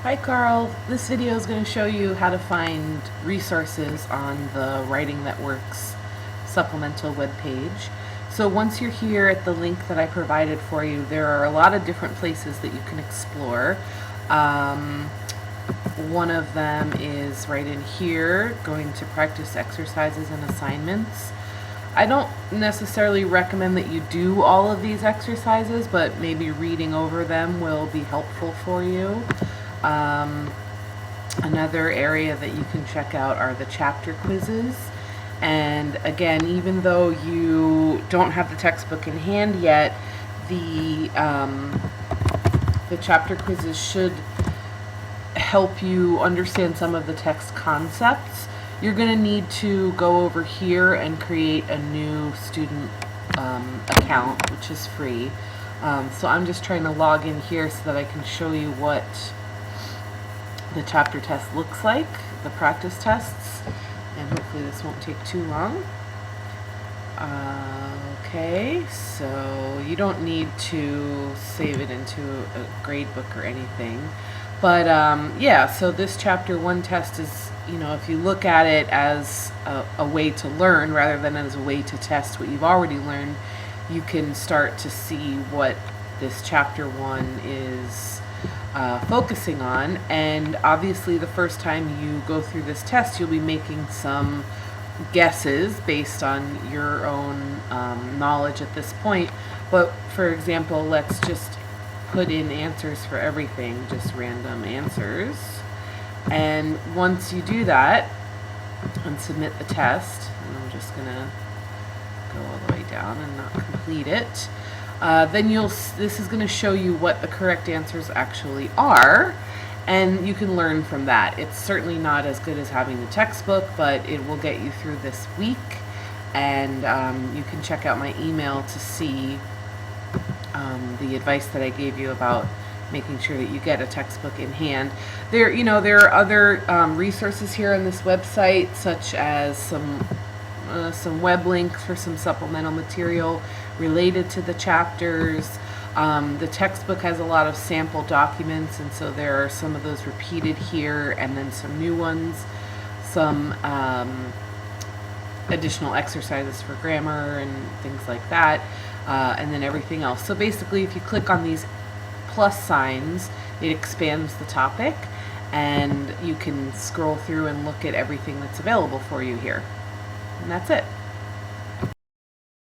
Hi Carl, this video is going to show you how to find resources on the Writing That Works supplemental webpage. So once you're here at the link that I provided for you, there are a lot of different places that you can explore. One of them is right in here, going to practice exercises and assignments. I don't necessarily recommend that you do all of these exercises, but maybe reading over them will be helpful for you. Another area that you can check out are the chapter quizzes. And again, even though you don't have the textbook in hand yet, the chapter quizzes should help you understand some of the text concepts. You're going to need to go over here and create a new student account, which is free. So I'm just trying to log in here so that I can show you what the chapter test looks like, the practice tests, and hopefully this won't take too long. Okay, so you don't need to save it into a grade book or anything, but yeah, so this chapter 1 test is, you know, if you look at it as a way to learn rather than as a way to test what you've already learned, you can start to see what this chapter 1 is focusing on. And obviously the first time you go through this test, you'll be making some guesses based on your own knowledge at this point. But for example, let's just put in answers for everything, just random answers. And once you do that and submit the test, and I'm just gonna go all the way down and not complete it, then this is going to show you what the correct answers actually are, and you can learn from that. It's certainly not as good as having the textbook, but it will get you through this week, and you can check out my email to see the advice that I gave you about making sure that you get a textbook in hand. There are other resources here on this website, such as some web links for some supplemental material related to the chapters. The textbook has a lot of sample documents, and so there are some of those repeated here, and then some new ones, some additional exercises for grammar and things like that, and then everything else. So basically, if you click on these plus signs, it expands the topic, and you can scroll through and look at everything that's available for you here. And that's it.